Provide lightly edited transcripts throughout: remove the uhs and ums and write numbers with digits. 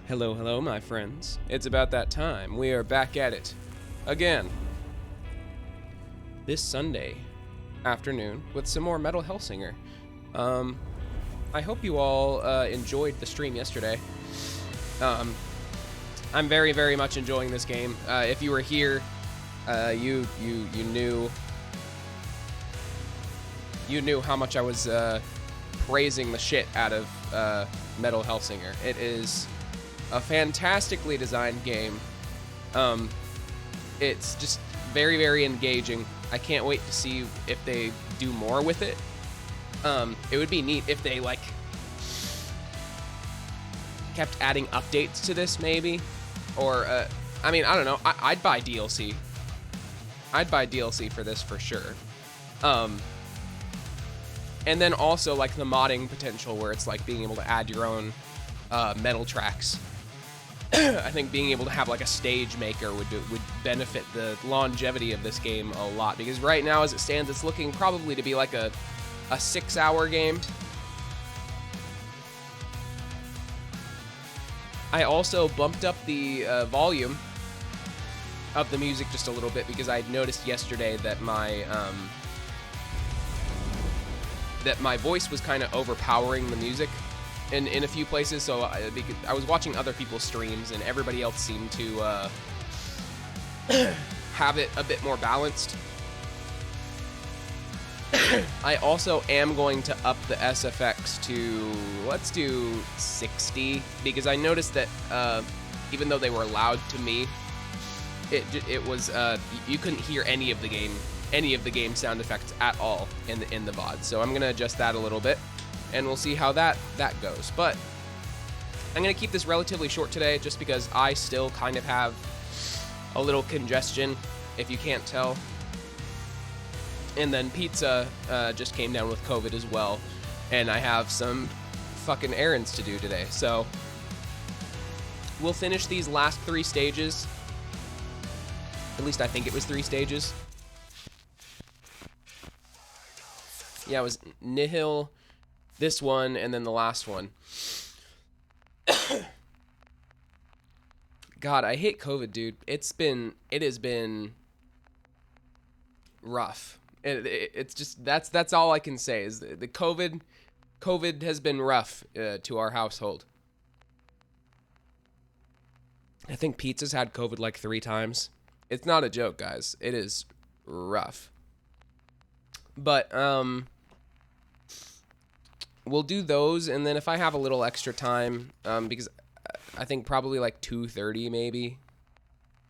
Hello, hello, my friends. It's about that time. We are back at it again this Sunday afternoon with some more Metal Hellsinger. I hope you all enjoyed the stream yesterday. I'm very, very much enjoying this game. If you were here, you knew how much I was praising the shit out of Metal Hellsinger. It is a fantastically designed game. It's just very, very engaging. I can't wait to see if they do more with it. It would be neat if they like kept adding updates to this, maybe, or I mean, I don't know. I'd buy DLC. I'd buy DLC for this for sure. And then also like the modding potential, where it's like being able to add your own metal tracks. I think being able to have like a stage maker would benefit the longevity of this game a lot, because right now as it stands, it's looking probably to be like a 6-hour game. I also bumped up the volume of the music just a little bit, because I noticed yesterday that my voice was kind of overpowering the music in a few places. So I was watching other people's streams, and everybody else seemed to have it a bit more balanced. I also am going to up the SFX to, let's do 60, because I noticed that even though they were loud to me, it was you couldn't hear any of the game sound effects at all in the VOD. So I'm gonna adjust that a little bit, and we'll see how that goes. But I'm gonna keep this relatively short today, just because I still kind of have a little congestion, if you can't tell. And then Pizza just came down with COVID as well, and I have some fucking errands to do today. So we'll finish these last 3 stages. At least I think it was 3 stages. Yeah, it was Nihil, this one, and then the last one. God, I hate COVID, dude. It has been rough. It's just, that's all I can say, is the COVID has been rough to our household. I think Pizza's had COVID like 3 times. It's not a joke, guys. It is rough. But we'll do those, and then if I have a little extra time, because I think probably like 2:30 maybe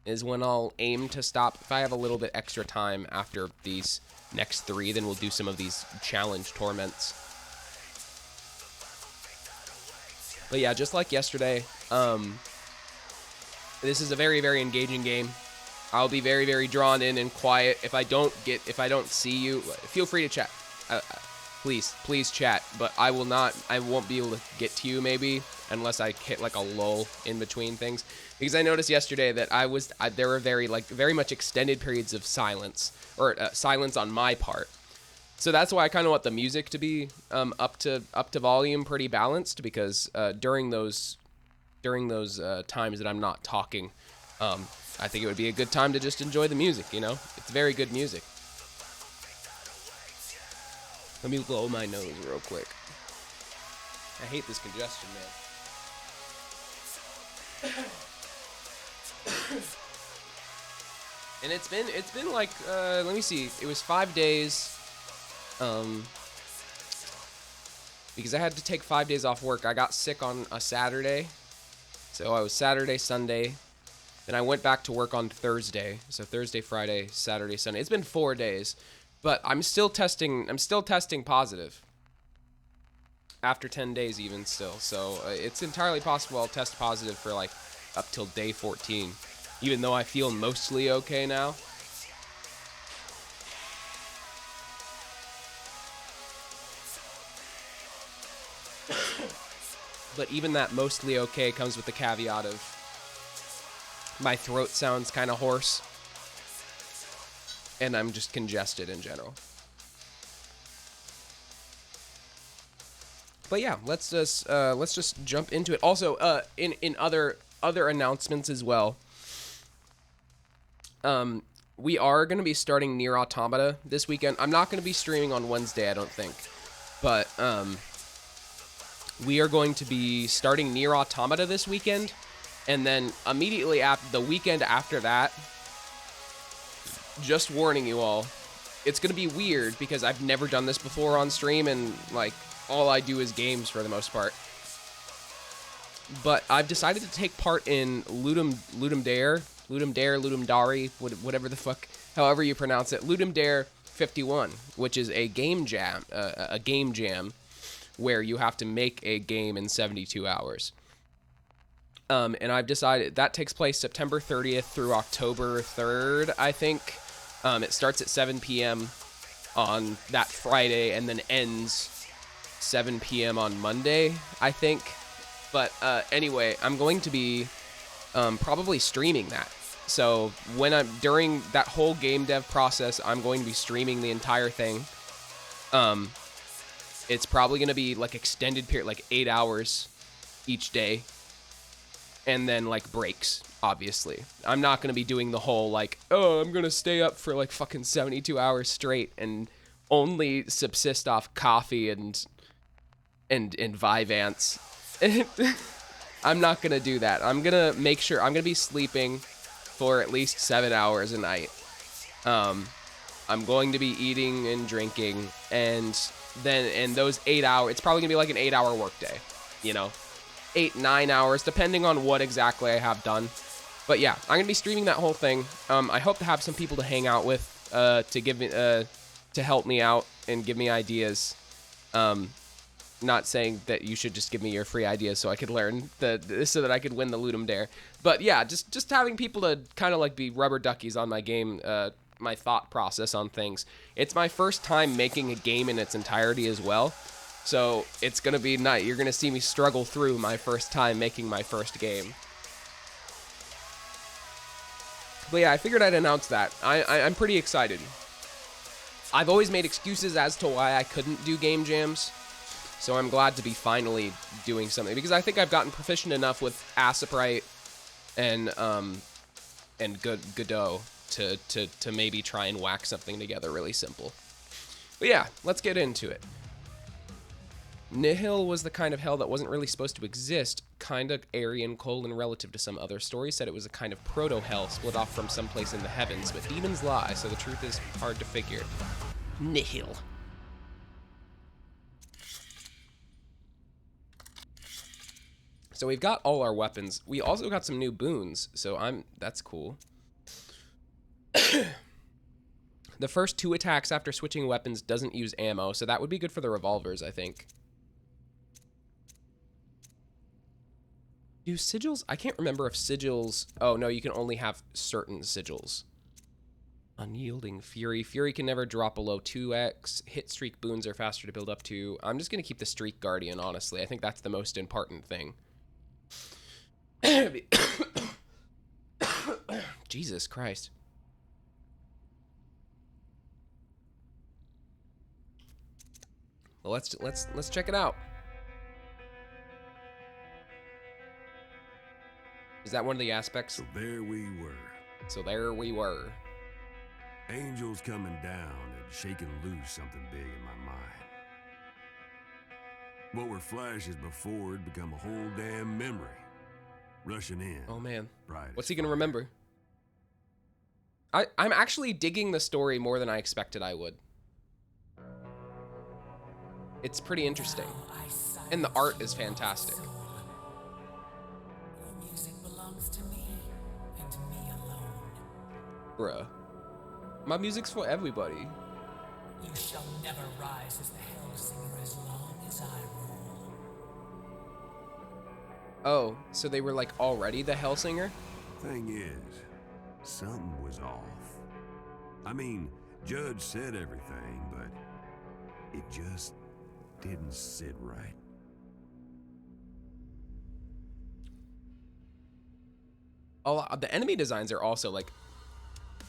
is when I'll aim to stop. If I have a little bit extra time after these next 3, then we'll do some of these challenge torments. But yeah, just like yesterday, this is a very, very engaging game. I'll be very, very drawn in and quiet. If I don't see you, feel free to chat. Please chat. But I won't be able to get to you maybe unless I hit like a lull in between things. Because I noticed yesterday that there were very much extended periods of silence, or silence on my part. So that's why I kind of want the music to be up to volume, pretty balanced, because during those times that I'm not talking, I think it would be a good time to just enjoy the music, you know? It's very good music. Let me blow my nose real quick. I hate this congestion, man. And it's been like, let me see, it was 5 days, because I had to take 5 days off work. I got sick on a Saturday, so I was Saturday, Sunday, then I went back to work on Thursday, so Thursday, Friday, Saturday, Sunday. It's been 4 days, but I'm still testing positive after 10 days even still, so it's entirely possible I'll test positive for like up till day 14, even though I feel mostly okay now. But even that mostly okay comes with the caveat of my throat sounds kind of hoarse, and I'm just congested in general. But yeah, let's just jump into it. Also, in other announcements as well. We are going to be starting Nier Automata this weekend. I'm not going to be streaming on Wednesday, I don't think. But we are going to be starting Nier Automata this weekend. And then immediately after the weekend after that, just warning you all, it's going to be weird because I've never done this before on stream, and like all I do is games for the most part. But I've decided to take part in Ludum Dare, whatever the fuck, however you pronounce it, Ludum Dare 51, which is a game jam, where you have to make a game in 72 hours. And I've decided that takes place September 30th through October 3rd, I think. It starts at 7 p.m. on that Friday and then ends 7 p.m. on Monday, I think. But anyway, I'm going to be probably streaming that. So during that whole game dev process, I'm going to be streaming the entire thing. It's probably going to be like extended period, like 8 hours each day. And then like breaks, obviously. I'm not going to be doing the whole like, oh, I'm going to stay up for like fucking 72 hours straight and only subsist off coffee and Vyvanse. I'm not going to do that. I'm going to make sure I'm going to be sleeping for at least 7 hours a night. I'm going to be eating and drinking, and then in those 8 hours, it's probably going to be like an 8-hour workday, 8-9 hours, depending on what exactly I have done. But yeah, I'm going to be streaming that whole thing. I hope to have some people to hang out with, to give me, to help me out and give me ideas. Not saying that you should just give me your free ideas so I could learn so that I could win the Ludum Dare. But yeah, just having people to kind of like be rubber duckies on my game, my thought process on things. It's my first time making a game in its entirety as well. So it's going to be nice. You're going to see me struggle through my first time making my first game. But yeah, I figured I'd announce that. I'm pretty excited. I've always made excuses as to why I couldn't do game jams. So I'm glad to be finally doing something, because I think I've gotten proficient enough with Asaprite and Godot to maybe try and whack something together really simple. But yeah, let's get into it. Nihil was the kind of hell that wasn't really supposed to exist, kind of Aryan, relative to some other stories, said it was a kind of proto-hell split off from someplace in the heavens, but demons lie, so the truth is hard to figure. Nihil. So we've got all our weapons. We also got some new boons, so that's cool. The first 2 attacks after switching weapons doesn't use ammo, so that would be good for the revolvers, I think. Do sigils? I can't remember if sigils... Oh, no, you can only have certain sigils. Unyielding Fury. Fury can never drop below 2x. Hit streak boons are faster to build up to. I'm just going to keep the Streak Guardian, honestly. I think that's the most important thing. Jesus Christ. Well, let's check it out. Is that one of the aspects? So there we were. Angels coming down and shaking loose something big in my mind. What were flashes before had become a whole damn memory. Rushing in. Oh man. Bright What's he gonna remember? I'm actually digging the story more than I expected I would. It's pretty interesting. And the art is fantastic. The music belongs to me and to me alone. Bruh. My music's for everybody. You shall never rise as the Hellsinger as long as I rule. Oh, so they were like already the Hellsinger? Thing is, something was off. I mean, Judge said everything, but it just didn't sit right. Oh, the enemy designs are also like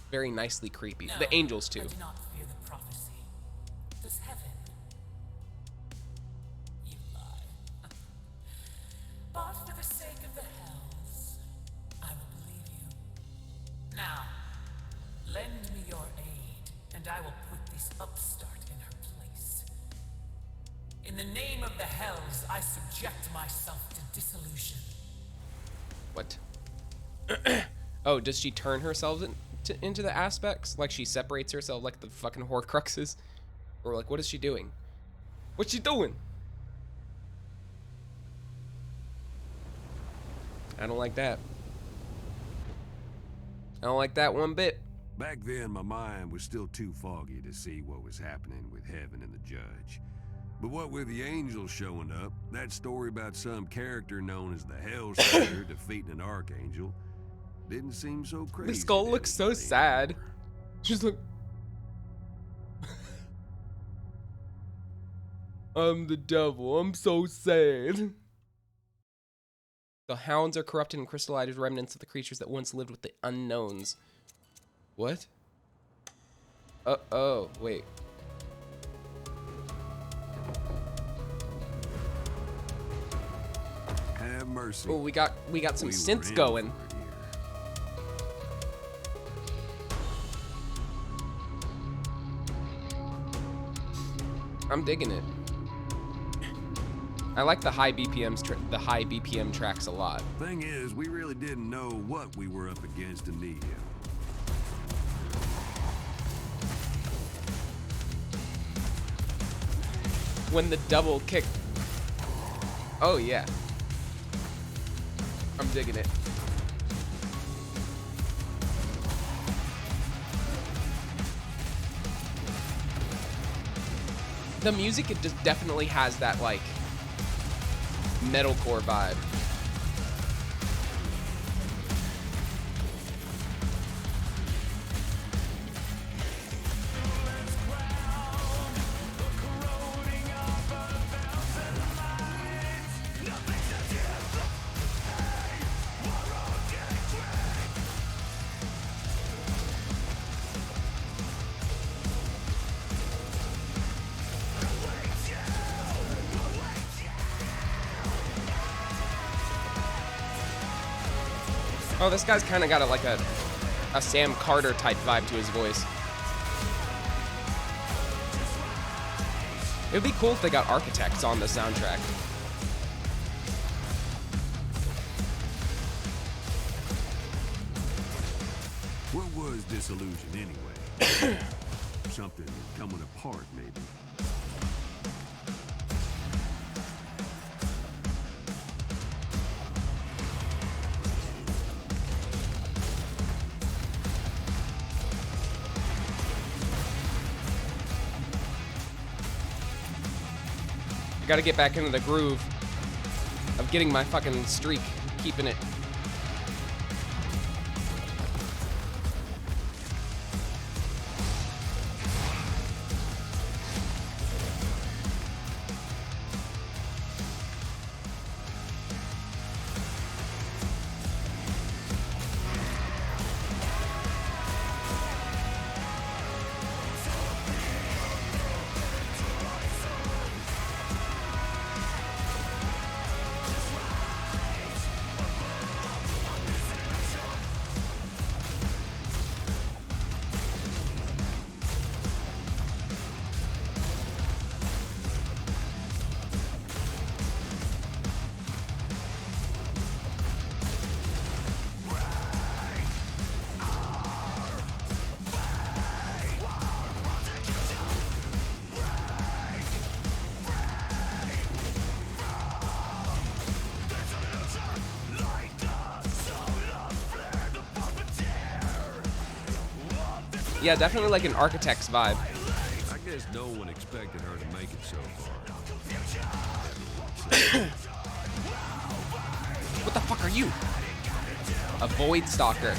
very nicely creepy. No, the angels too. I do not fear the prophecy. Does heaven? You lie. In the name of the Hells, I subject myself to dissolution. What? Oh, does she turn herself into the aspects? Like she separates herself like the fucking Horcruxes? Or like, what is she doing? What's she doing? I don't like that. I don't like that one bit. Back then, my mind was still too foggy to see what was happening with heaven and the judge. But what with the angels showing up, that story about some character known as the Hellsinger defeating an archangel didn't seem so crazy. The skull looks so sad. She's like, I'm the devil. I'm so sad. The hounds are corrupted and crystallized remnants of the creatures that once lived with the unknowns. What? Oh, wait. Have mercy. Oh, we got some synths going. I'm digging it. I like the high BPM tracks a lot. Thing is, we really didn't know what we were up against in Neo. When the double kick. Oh yeah. I'm digging it. The music, it just definitely has that like metalcore vibe. Oh, this guy's kind of got a Sam Carter type vibe to his voice. It would be cool if they got Architects on the soundtrack. What was disillusion anyway? Something coming apart, maybe. Gotta get back into the groove of getting my fucking streak, keeping it. Yeah, definitely like an Architects vibe. I guess no one expected her to make it so far. What the fuck are you? A Void Stalker.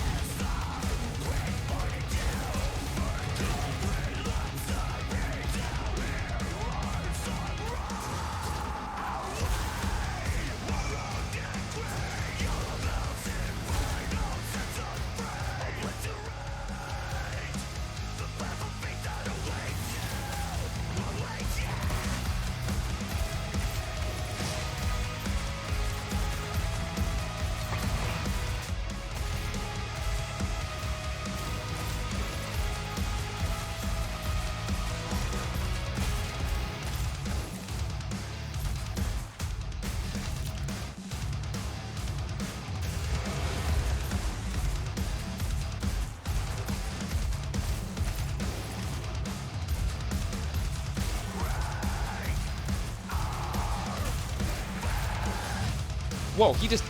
Whoa, he just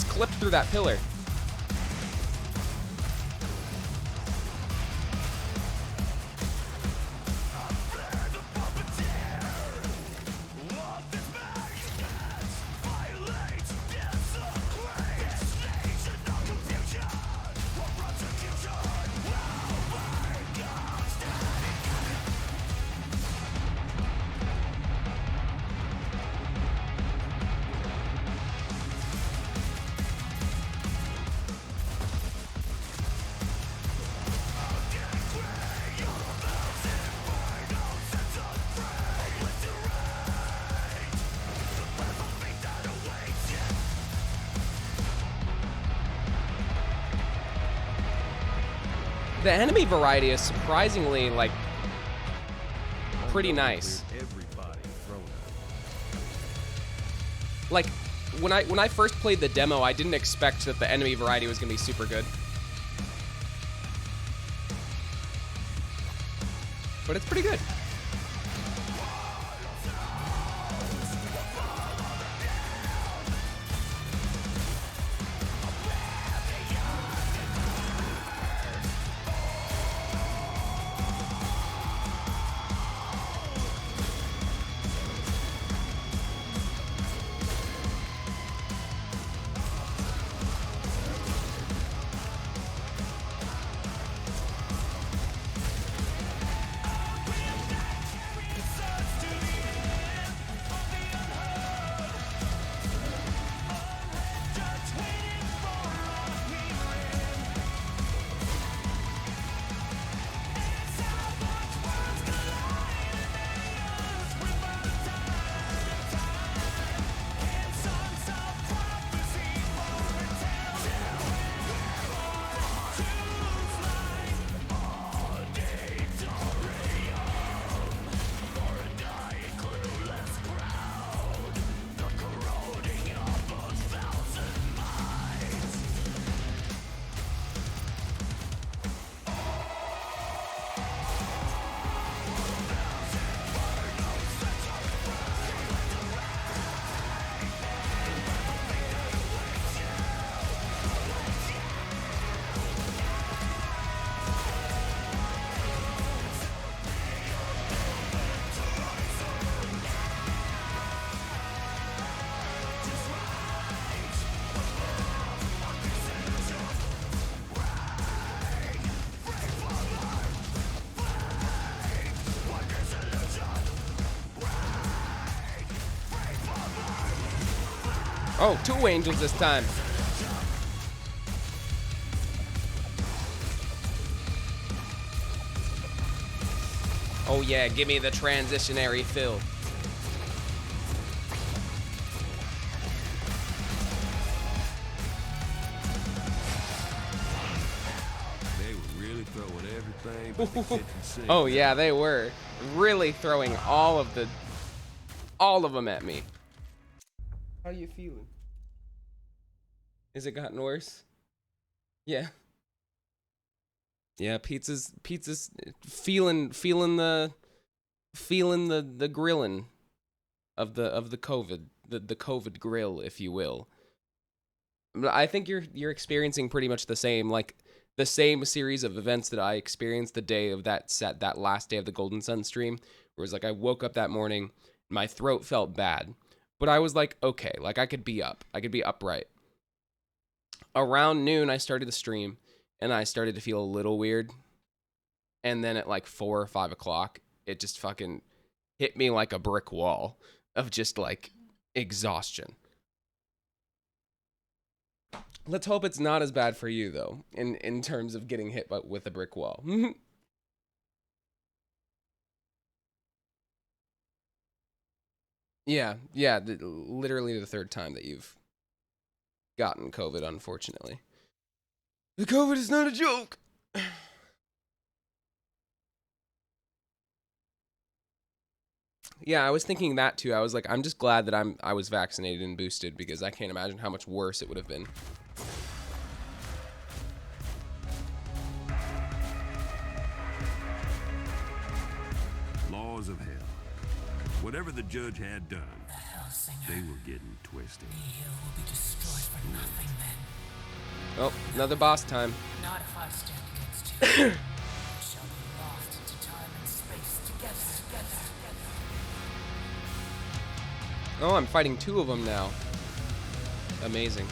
clipped through that pillar. The enemy variety is surprisingly, like, pretty nice. Like, when I first played the demo, I didn't expect that the enemy variety was gonna be super good. But it's pretty good. Oh, 2 angels this time. Oh yeah, give me the transitionary fill. They were really throwing everything but the kitchen sink. Oh yeah, they were really throwing all of them at me. How you feeling? Is it gotten worse? Yeah. Yeah, pizza's feeling the grilling of the COVID, the COVID grill, if you will. I think you're experiencing pretty much the same series of events that I experienced the day of that last day of the Golden Sun stream, where it was like I woke up that morning, my throat felt bad, but I was like, okay, like I could be upright. Around noon, I started the stream, and I started to feel a little weird. And then at like 4 or 5 o'clock, it just fucking hit me like a brick wall of just like exhaustion. Let's hope it's not as bad for you though, in terms of getting hit with a brick wall. Yeah, literally the 3rd time that you've gotten COVID, unfortunately. The COVID is not a joke. Yeah, I was thinking that too. I was like, I'm just glad that I was vaccinated and boosted, because I can't imagine how much worse it would have been. Laws of hell. Whatever the judge had done, Hellsinger. They were getting twisted. You will be destroyed for nothing then. Oh, another boss time. Not if I stand against you. You shall be lost into time and space together. Oh, I'm fighting 2 of them now. Amazing.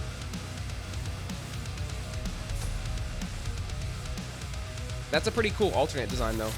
That's a pretty cool alternate design, though.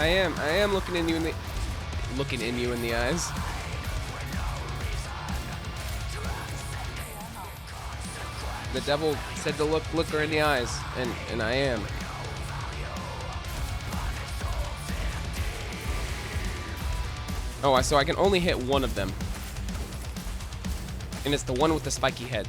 I am looking in you in the eyes. The devil said to look her in the eyes, and I am. Oh, so I can only hit one of them. And it's the one with the spiky head.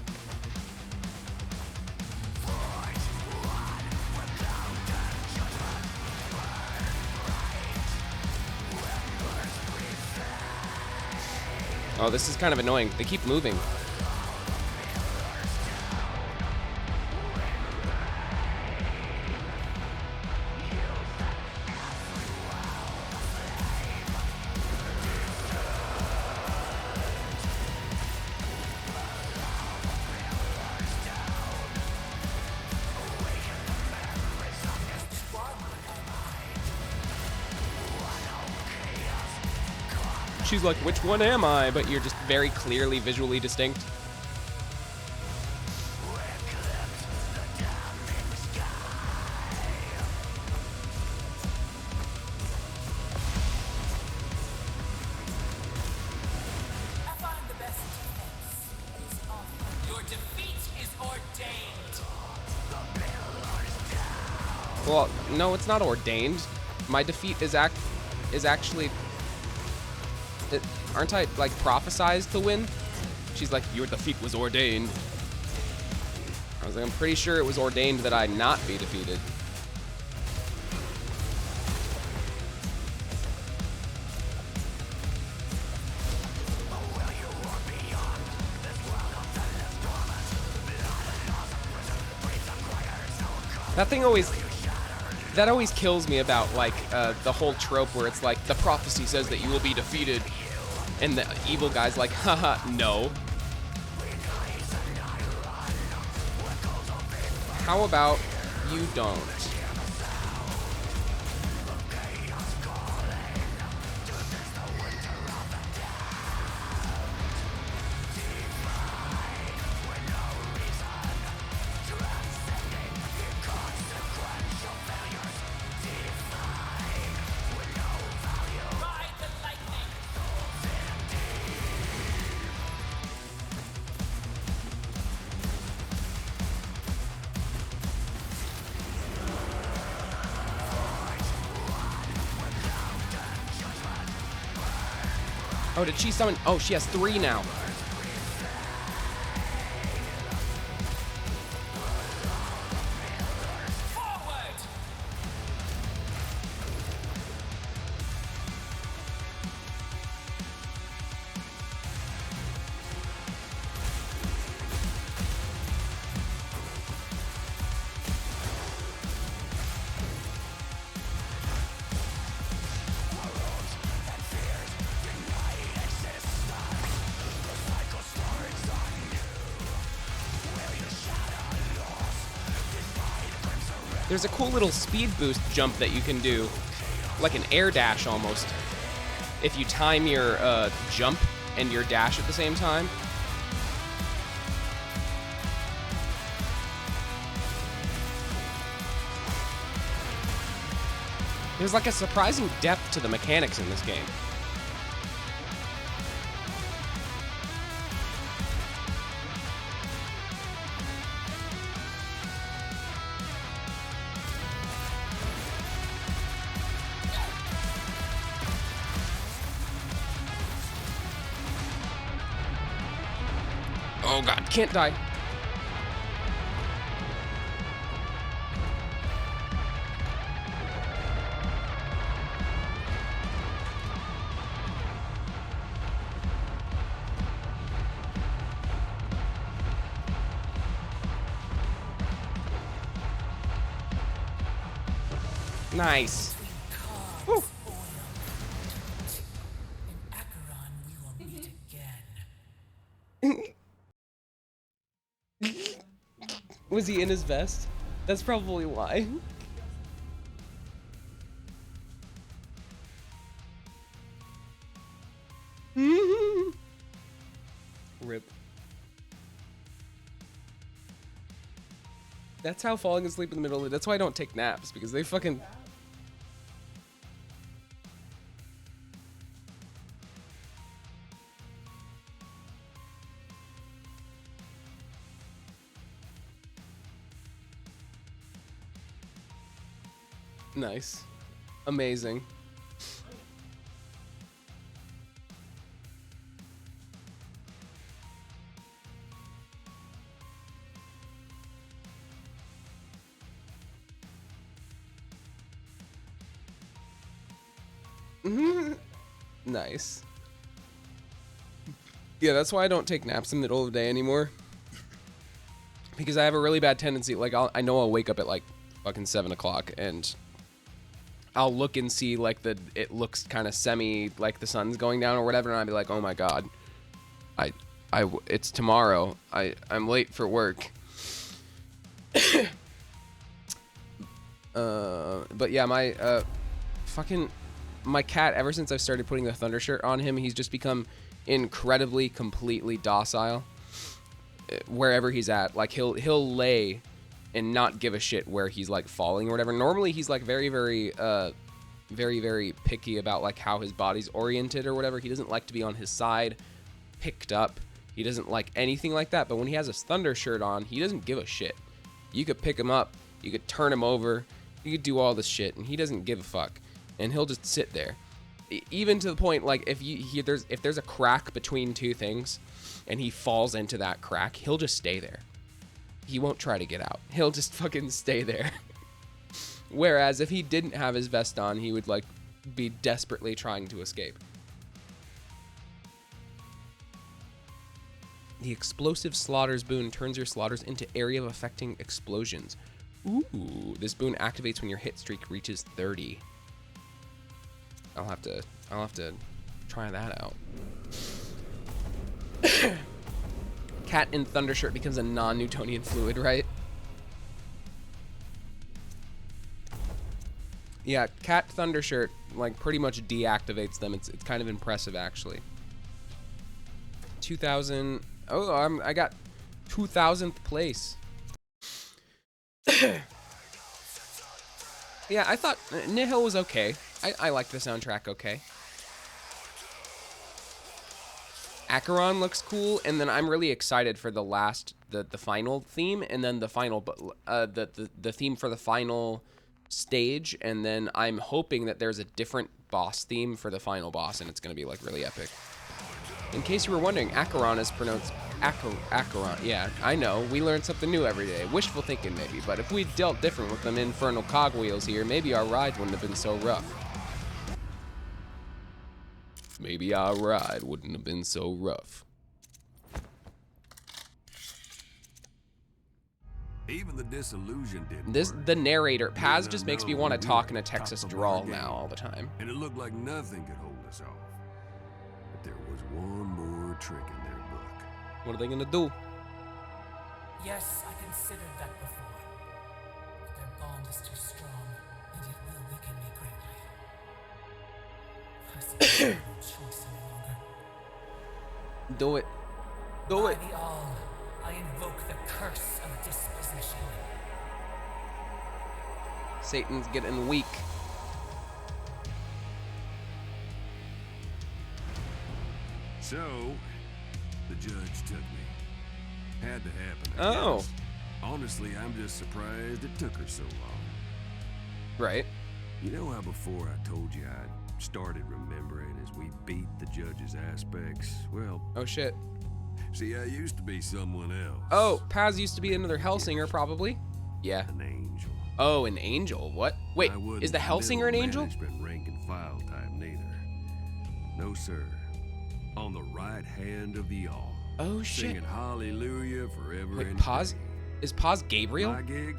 Oh, this is kind of annoying. They keep moving. She's like, which one am I? But you're just very clearly visually distinct. Your defeat is ordained. Well, no, it's not ordained. My defeat is actually... aren't I, like, prophesized to win? She's like, your defeat was ordained. I was like, I'm pretty sure it was ordained that I not be defeated. That always kills me about, like, the whole trope where it's like, the prophecy says that you will be defeated, and the evil guy's like, haha, no. How about you don't? Oh, did she summon? Oh, she has 3 now. There's a cool little speed boost jump that you can do, like an air dash almost, if you time your jump and your dash at the same time. There's like a surprising depth to the mechanics in this game. Oh god, can't die. Nice. Woo. In Acheron, we will meet again. Was he in his vest? That's probably why. Rip. That's how falling asleep in the middle of the... That's why I don't take naps, because they fucking... Nice. Amazing. Nice. Yeah, that's why I don't take naps in the middle of the day anymore. Because I have a really bad tendency, like, I know I'll wake up at, like, fucking 7 o'clock, and I'll look and see, like, it looks kind of semi, like, the sun's going down or whatever, and I'll be like, oh my god. It's tomorrow. I'm late for work. But yeah, my cat, ever since I've started putting the thunder shirt on him, he's just become incredibly, completely docile wherever he's at. Like, he'll lay and not give a shit where he's, like, falling or whatever. Normally he's, like, very, very, very, very picky about, like, how his body's oriented or whatever. He doesn't like to be on his side, picked up. He doesn't like anything like that. But when he has his thunder shirt on, he doesn't give a shit. You could pick him up, you could turn him over, you could do all this shit, and he doesn't give a fuck. And he'll just sit there. Even to the point, like, if there's a crack between two things and he falls into that crack, he'll just stay there. He won't try to get out. He'll just fucking stay there. Whereas if he didn't have his vest on, he would, like, be desperately trying to escape. The explosive slaughters boon turns your slaughters into area of affecting explosions. Ooh, this boon activates when your hit streak reaches 30. I'll have to try that out. Cat in Thundershirt becomes a non-Newtonian fluid, right? Yeah, Cat Thundershirt, like, pretty much deactivates them. It's kind of impressive, actually. 2,000. Oh, I got 2,000th place. Yeah, I thought Nihil was okay. I liked the soundtrack okay. Acheron looks cool, and then I'm really excited for the final theme, and then the final, the theme for the final stage, and then I'm hoping that there's a different boss theme for the final boss, and it's gonna be, like, really epic. In case you were wondering, Acheron is pronounced Acheron. Yeah, I know. We learn something new every day. Wishful thinking, maybe. But if we'd dealt different with them infernal cogwheels here, maybe our ride wouldn't have been so rough. Maybe our ride wouldn't have been so rough. Even the disillusion didn't work. The narrator, Paz, Little just makes me unknown, want to we talk were in a at the Texas top of our drawl game, now all the time. And it looked like nothing could hold us off. But there was one more trick in their book. What are they gonna do? Yes, I considered that before. But their bond is too strong, and it will weaken me greatly. I suppose I have no choice any longer. Do it. Do By it. the all, I invoke the curse of dispossession. Satan's getting weak. So, the judge took me. Had to happen, I Oh. guess. Honestly, I'm just surprised it took her so long. Right. You know how before I told you I'd started remembering as we beat the judge's aspects? Well, Oh shit. See, I used to be someone else. Oh, Paz used to be another Hellsinger, probably. Yeah. An angel. Oh, an angel. What? Wait, I wasn't is the Hellsinger an angel? Management rank and file type neither. No, sir. On the right hand of the all. Oh shit. Singing hallelujah forever Wait, and Paz? day. Is Paz Gabriel? My gig?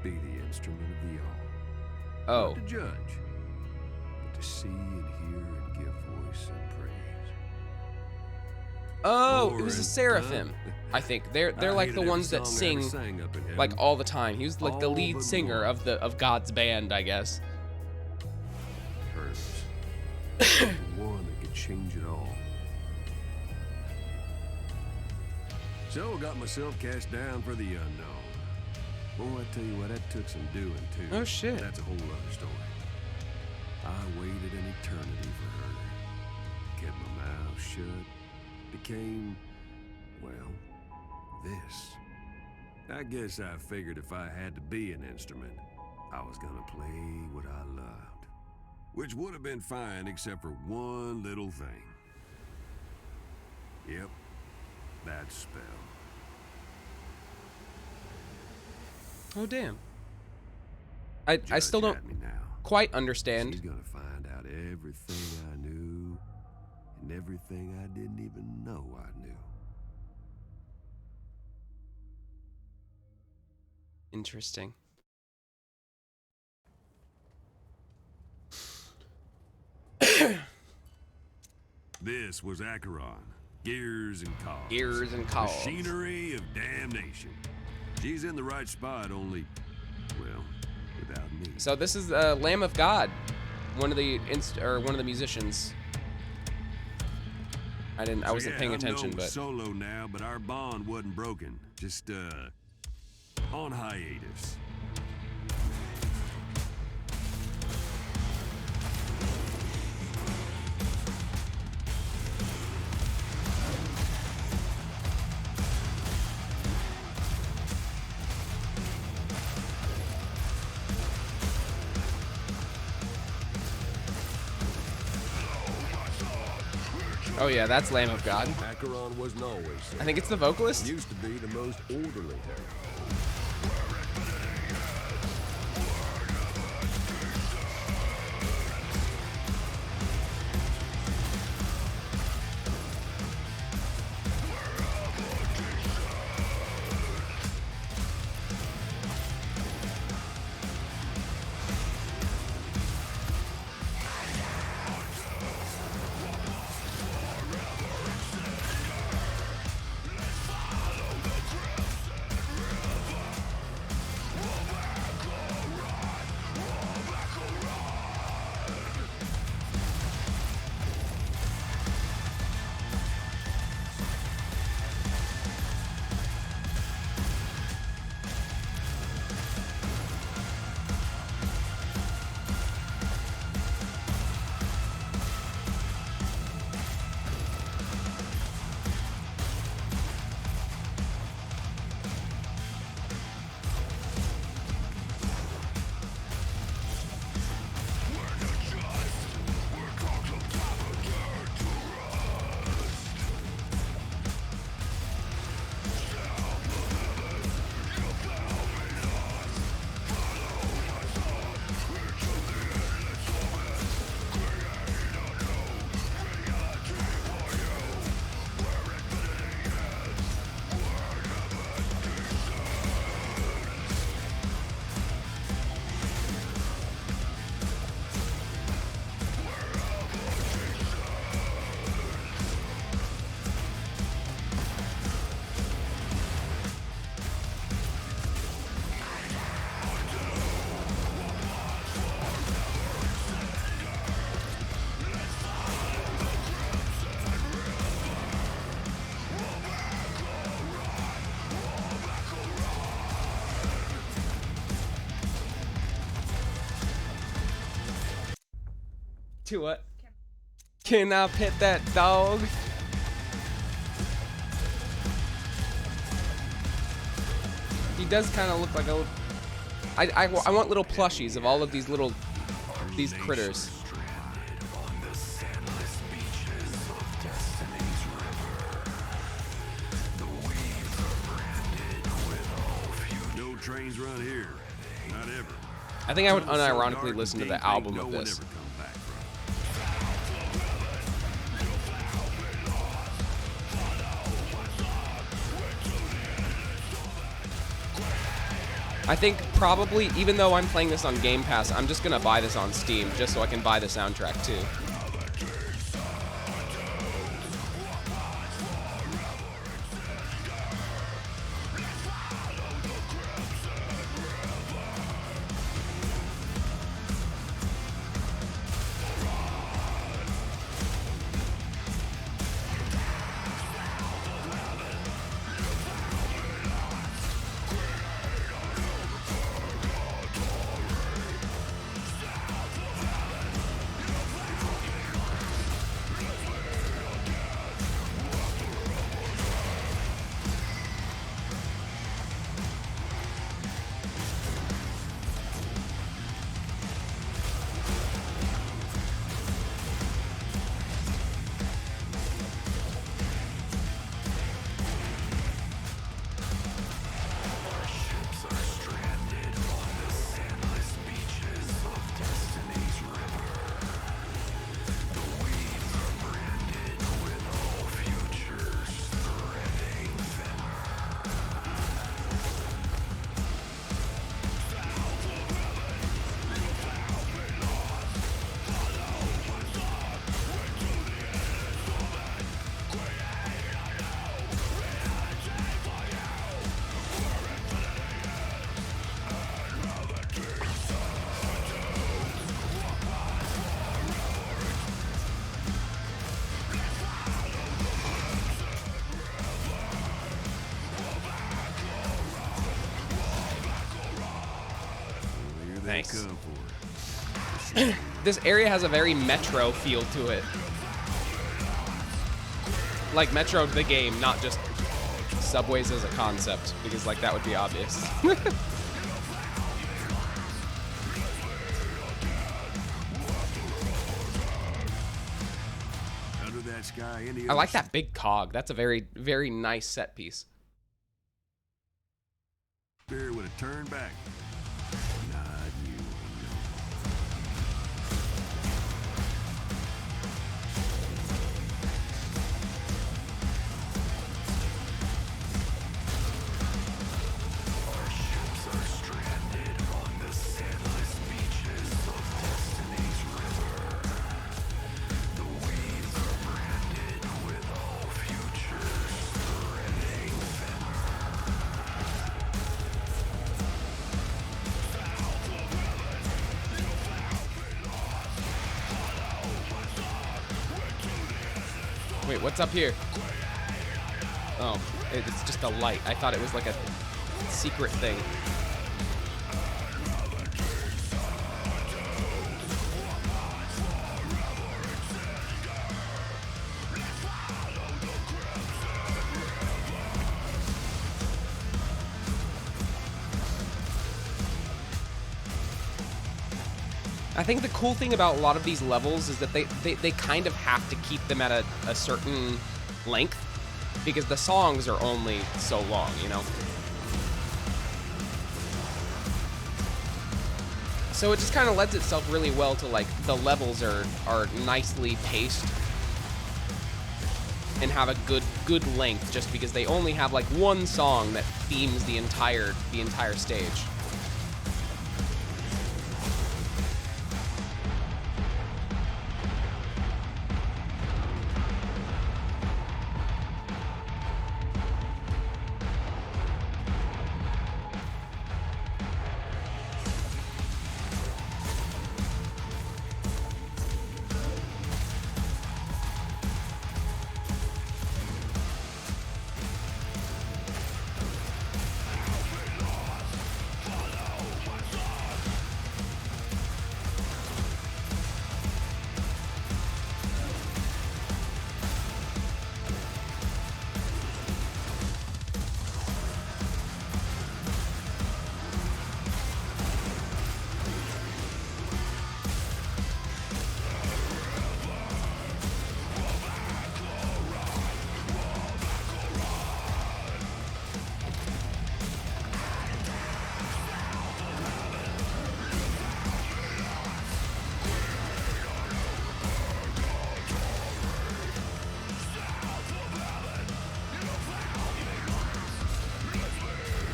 Be the instrument of the all. Oh. Not to judge, but to see and hear and give voice and praise. Oh, it Glory was the to Seraphim. God. I think they're I like hated the every ones that song I ever sing sang up in heaven. like all the time. He was like the All lead but singer one. of God's band, I guess. Hers. The one that could change it all. So I got myself cast down for the unknown. Boy, I tell you what, that took some doing too. Oh, shit. That's a whole other story. I waited an eternity for her. Kept my mouth shut. Became, well, this. I guess I figured if I had to be an instrument, I was gonna play what I loved. Which would have been fine except for one little thing. Yep, that spell. Oh damn. I Judge still don't had me now. quite She's understand. gonna find out everything I knew and everything I didn't even know I knew. Interesting. This was Acheron. Gears and cogs. Gears and cogs. Machinery of damnation. She's in the right spot, only, well, without me. So this is Lamb of God, one of the musicians. I wasn't paying attention, but solo now, but our bond wasn't broken. Just on hiatus. oh yeah, that's Lamb of God. Acheron wasn't always so. I think it's the vocalist. Used to be the most orderly hero. To what? Can I pet that dog? does kind of look like a... I want little plushies of all of these little... these critters. I think I would Tunnel's so unironically dark listen to and the deep, album ain't of no one this. ever come back from. I think probably, even though I'm playing this on Game Pass, I'm just gonna buy this on Steam just so I can buy the soundtrack too. Here they Nice. come for it. This area has a very Metro feel to it. Like Metro the game, not just subways as a concept, because like that would be obvious. Under that sky, any I like ocean. that big cog. That's a very, very nice set piece. Spirit would have turned back. Not you. Wait, what's up here? Oh, it's just a light. I thought it was like a secret thing. I think the cool thing about a lot of these levels is that they kind of have to keep them at a certain length because the songs are only so long, you know? So it just kind of lends itself really well to like the levels are nicely paced and have a good length just because they only have like one song that themes the entire stage.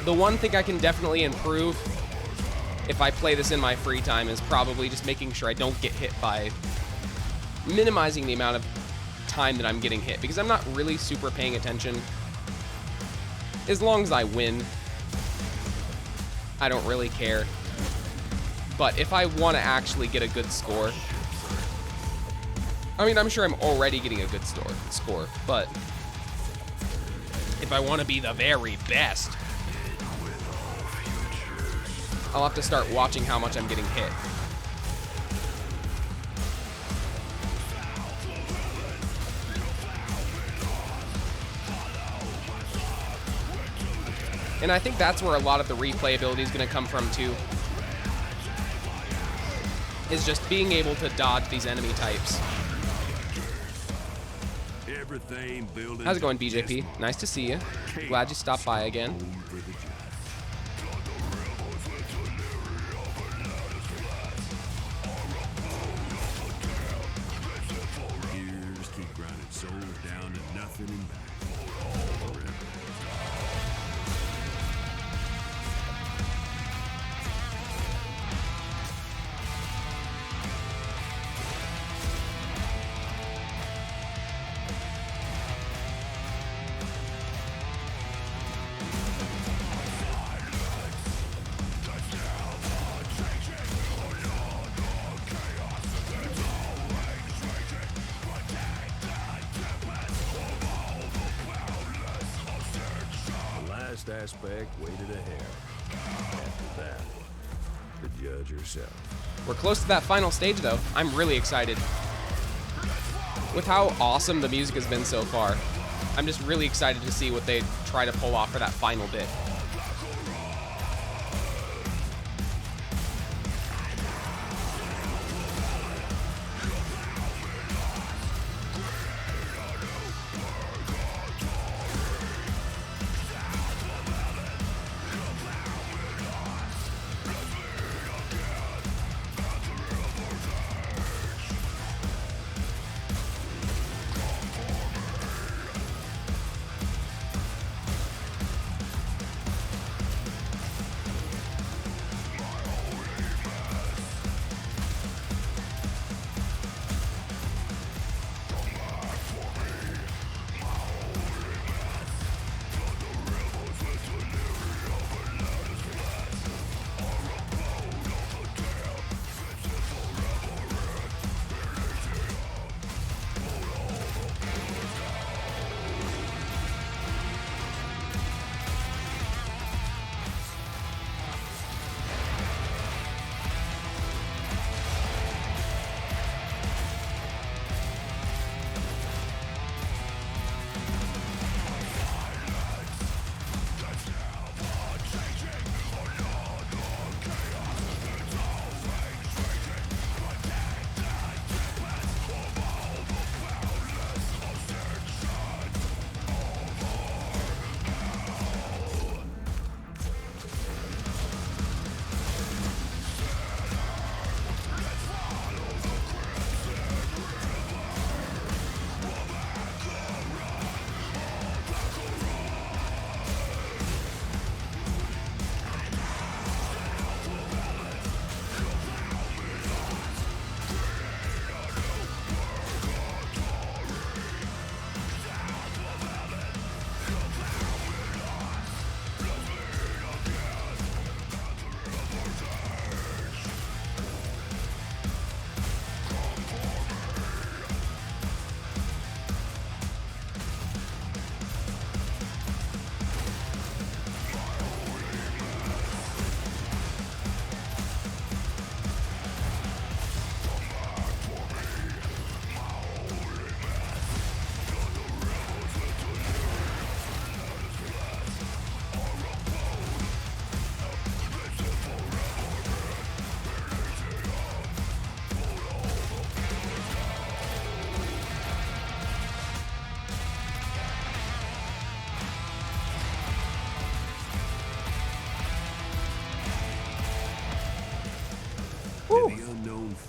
The one thing I can definitely improve if I play this in my free time is probably just making sure I don't get hit by minimizing the amount of time that I'm getting hit, because I'm not really super paying attention. As long as I win, I don't really care. But if I want to actually get a good score, I mean, I'm sure I'm already getting a good score, but if I want to be the very best, I'll have to start watching how much I'm getting hit. And I think that's where a lot of the replayability is going to come from too. Is just being able to dodge these enemy types. How's it going, BJP? Nice to see you. Glad you stopped by again. Years keep grinding souls down to nothing and back. Aspect waited a hair. After that, the judge herself. We're close to that final stage, though. I'm really excited. With how awesome the music has been so far, I'm just really excited to see what they try to pull off for that final bit.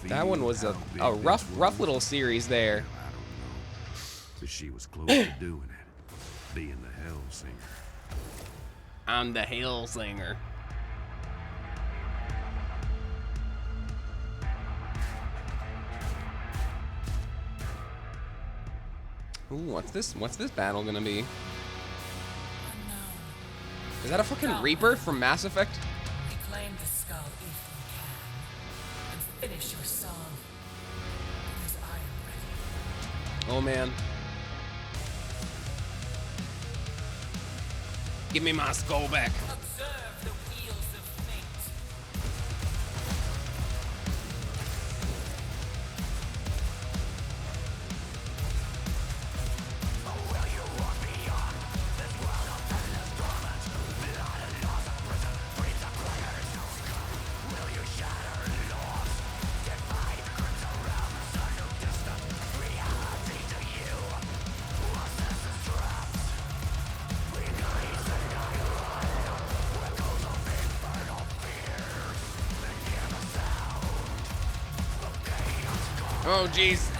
That one was a rough little series there. I don't know. But she was close to doing it. Being the Hellsinger. I'm the Hellsinger. Ooh, what's this? What's this battle gonna be? Is that a fucking Reaper from Mass Effect? Reclaim the skull if you can, and finish your song. Because I am ready. Oh man. Give me my skull back. Observe the wheels of fate. Oh jeez.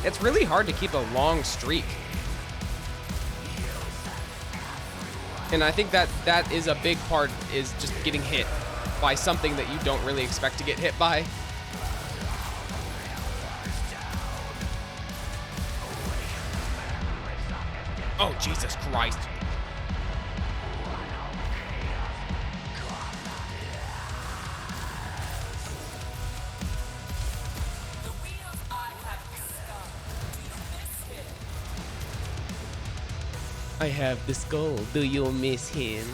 It's really hard to keep a long streak. And I think that is a big part, is just getting hit by something that you don't really expect to get hit by. Oh, Jesus Christ. I have the skull. Do you miss him?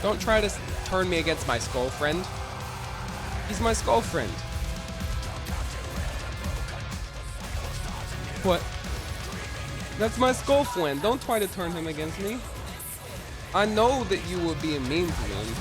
Don't try to turn me against my skull friend. He's my skull friend. What? That's my skull friend. Don't try to turn him against me. I know that you were being mean to him.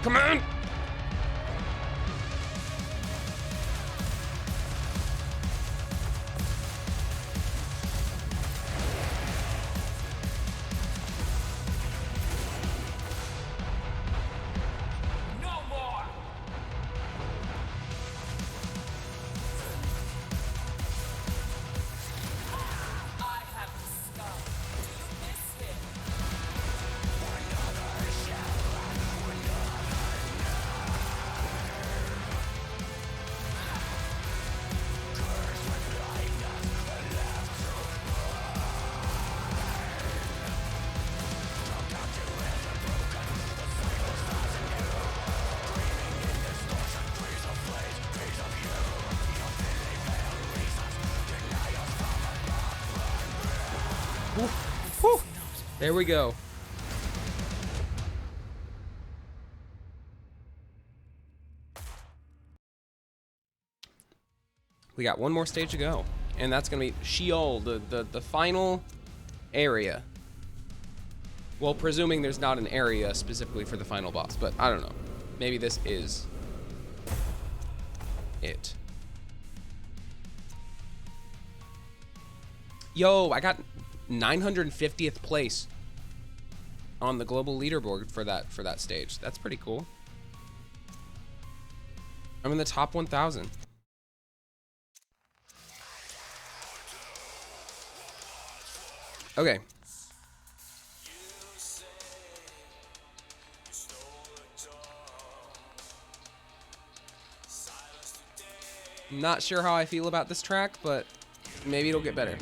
Come on! No more! I have the skull. Do you miss him? Whew. There we go. We got one more stage to go, and that's gonna be Sheol, the final area. Well, presuming there's not an area specifically for the final boss, but I don't know. Maybe this is it. Yo, I got 950th place on the global leaderboard for that stage. That's pretty cool. I'm in the top 1,000. Okay. Not sure how I feel about this track, but maybe it'll get better.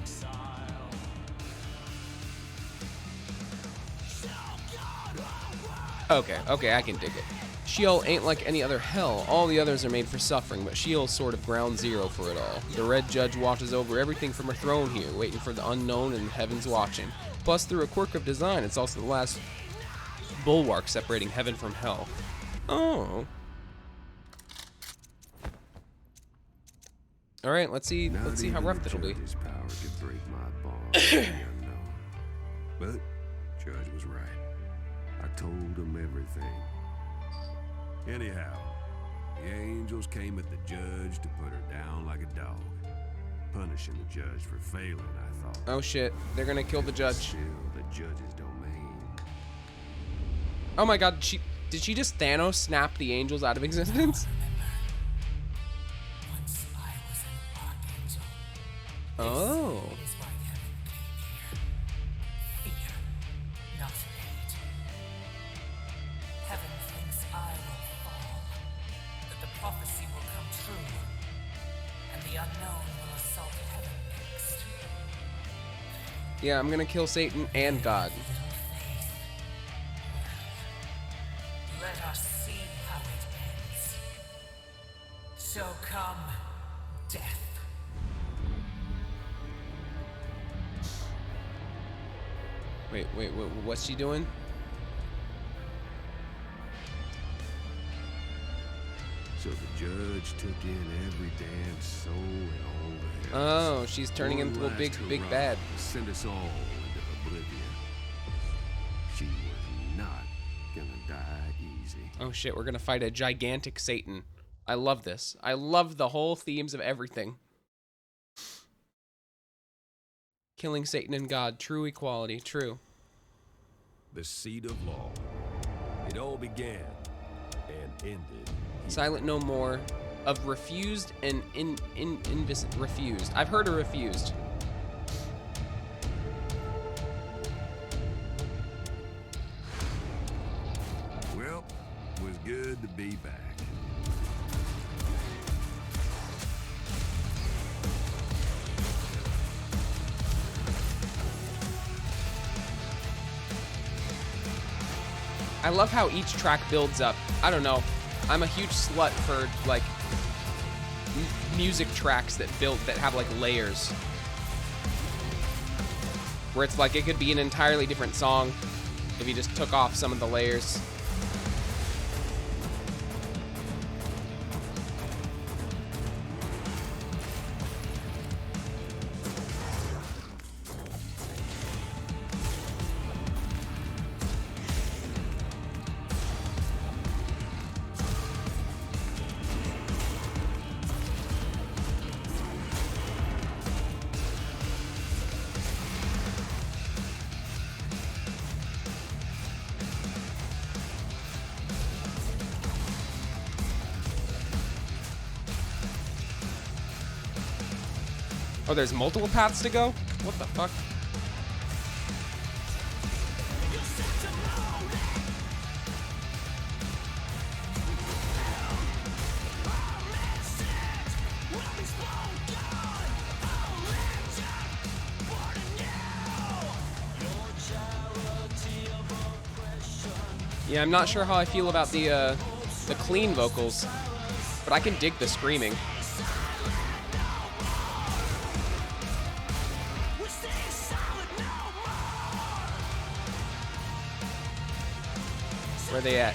Okay, I can dig it. Sheol ain't like any other hell. All the others are made for suffering, but Sheol's sort of ground zero for it all. The Red Judge watches over everything from her throne here, waiting for the unknown, and heaven's watching. Plus, through a quirk of design, it's also the last bulwark separating heaven from hell. Oh. All right, let's see how rough it'll be. His power could break my bond with the unknown. But Judge was right. I told him everything. Anyhow, the angels came at the judge to put her down like a dog, punishing the judge for failing, I thought. Oh shit, they're gonna kill the judge. Still the judge's domain. Oh my god, did she just Thanos snap the angels out of existence? Once I was an archangel. Oh. This is why heaven came here. Fear, not hate. Heaven thinks I will fall, that the prophecy will come true, and the unknown will assault heaven next. Yeah, I'm gonna kill Satan and God. Little faith. Let us see how it ends. So come, death. Wait, what's she doing? So the judge took in every damn soul in all the hells. Oh, she's turning One into a last big hurrah bad. to send us all into oblivion. She was not gonna die easy. Oh shit, we're gonna fight a gigantic Satan. I love this. I love the whole themes of everything. Killing Satan and God, true equality, true. The seat of law. It all began and ended. Silent no more. Of refused and refused. I've heard of refused. Well, it was good to be back. I love how each track builds up. I don't know. I'm a huge slut for like music tracks that have like layers. Where it's like it could be an entirely different song if you just took off some of the layers. Oh, there's multiple paths to go? What the fuck? Yeah, I'm not sure how I feel about the clean vocals, but I can dig the screaming. Where are they at?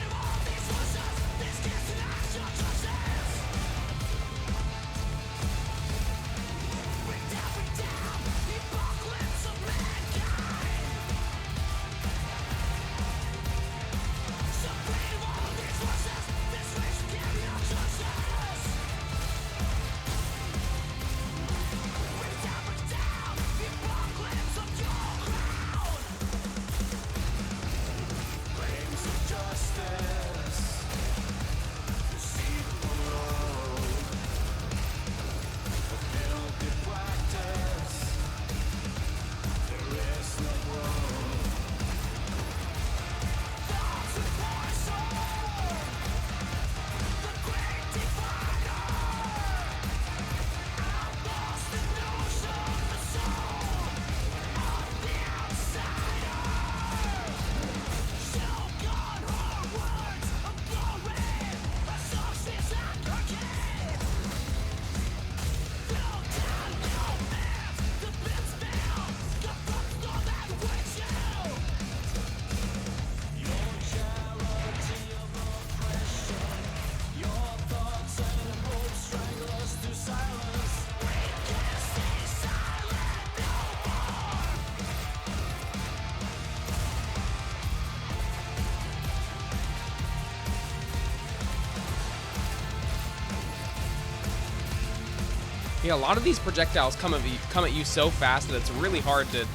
Yeah, a lot of these projectiles come at you so fast that it's really hard to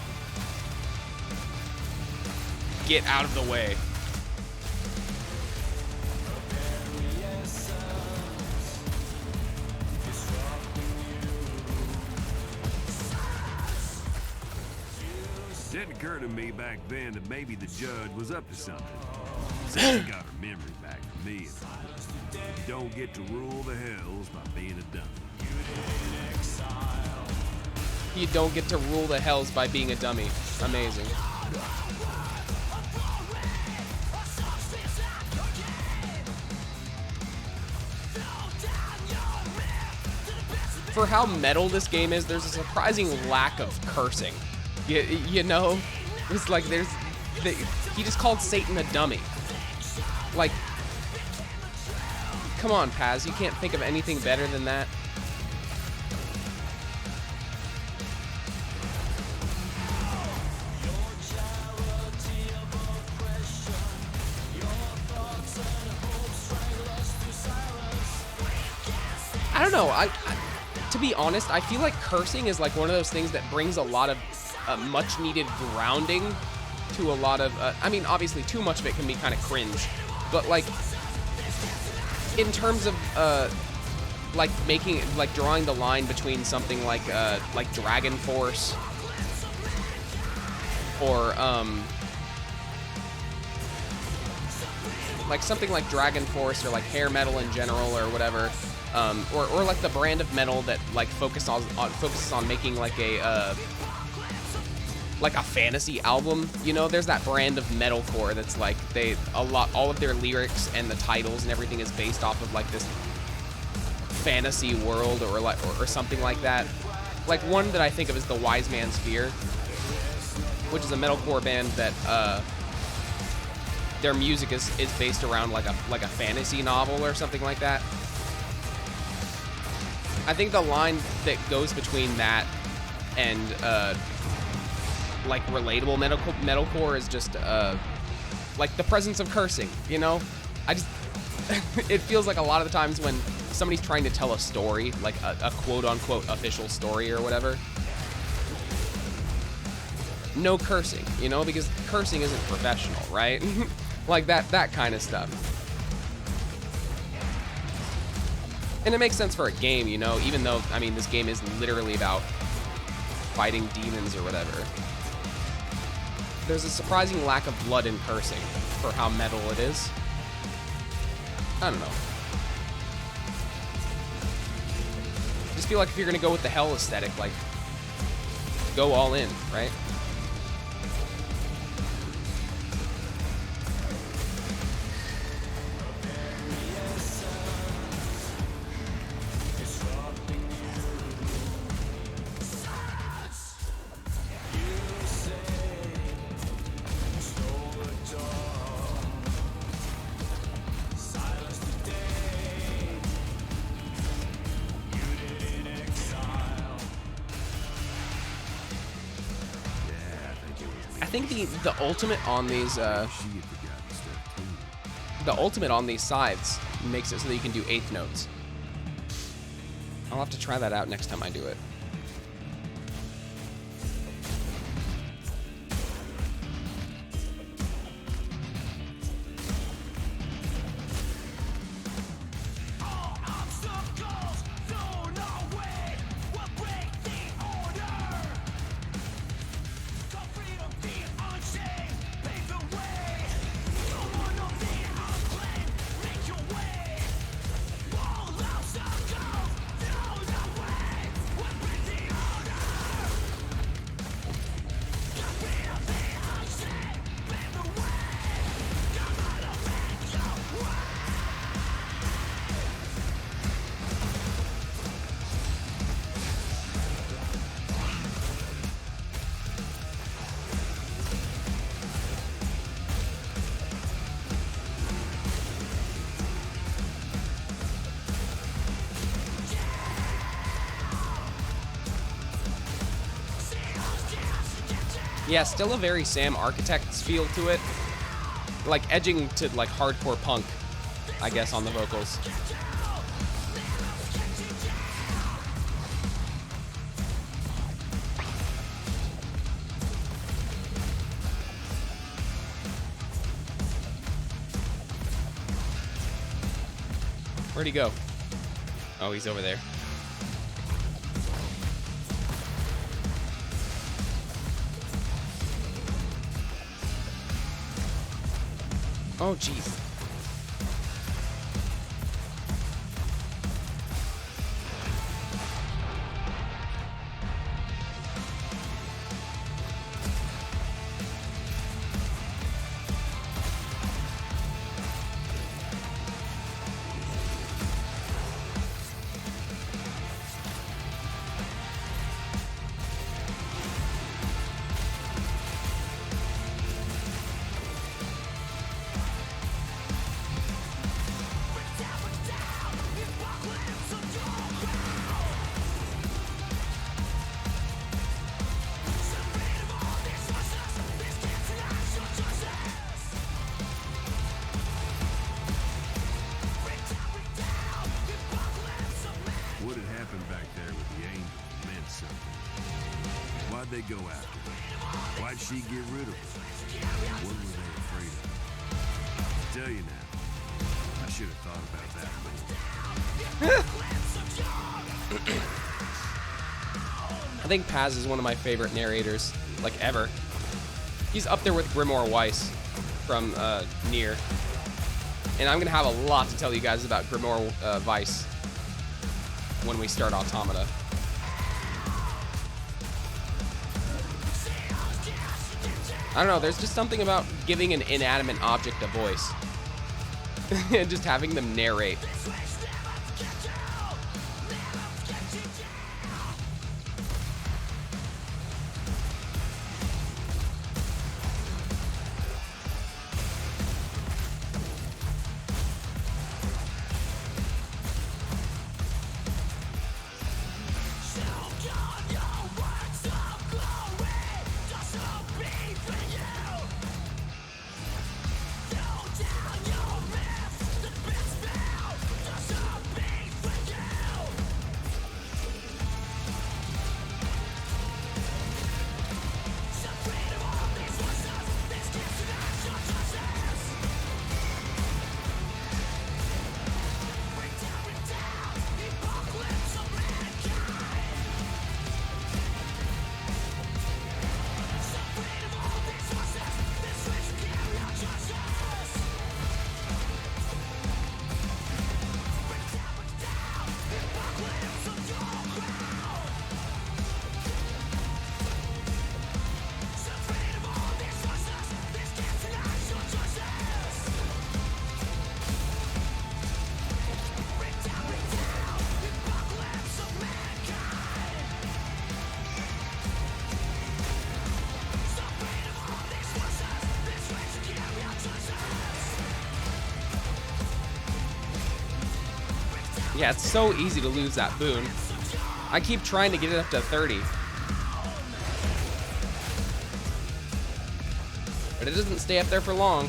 get out of the way. Didn't occur to me back then that maybe the judge was up to something. Since she got her memory back from me. You don't get to rule the hells by being a dummy. You don't get to rule the hells by being a dummy. Amazing. For how metal this game is, there's a surprising lack of cursing. You know? It's like he just called Satan a dummy. Like, come on, Paz, you can't think of anything better than that? I don't know. To be honest, I feel like cursing is like one of those things that brings a lot of much needed grounding to a lot of, I mean, obviously too much of it can be kind of cringe, but like, in terms of, like drawing the line between something like Dragon Force, or, like something like Dragon Force, or like hair metal in general, or whatever, or like the brand of metal that like focuses on making like a fantasy album, you know. There's that brand of metalcore that's like all of their lyrics and the titles and everything is based off of like this fantasy world or something like that. Like one that I think of is the Wise Man's Fear, which is a metalcore band that their music is based around like a fantasy novel or something like that. I think the line that goes between that and like relatable metalcore is just like the presence of cursing, you know? It feels like a lot of the times when somebody's trying to tell a story, like a quote-unquote official story or whatever, no cursing, you know, because cursing isn't professional, right? Like that kind of stuff. And it makes sense for a game, you know, even though, I mean, this game is literally about fighting demons or whatever. There's a surprising lack of blood in cursing for how metal it is. I don't know. I just feel like if you're gonna go with the hell aesthetic, like, go all in, right? I think the ultimate on these the ultimate on these sides makes it so that you can do eighth notes. I'll have to try that out next time I do it. Yeah, still a very Sam Architects feel to it. Like edging to like hardcore punk, I guess, on the vocals. Where'd he go? Oh, he's over there. Oh, jeez. What had happened back there with the angel meant something. Why'd they go after her? Why'd she get rid of her? What were they afraid of? I tell you now, I should have thought about that more. I think Paz is one of my favorite narrators, like, ever. He's up there with Grimoire Weiss from Nier. And I'm going to have a lot to tell you guys about Grimoire Weiss when we start Automata. I don't know, there's just something about giving an inanimate object a voice. And just having them narrate. Yeah, it's so easy to lose that boon. I keep trying to get it up to 30. But it doesn't stay up there for long.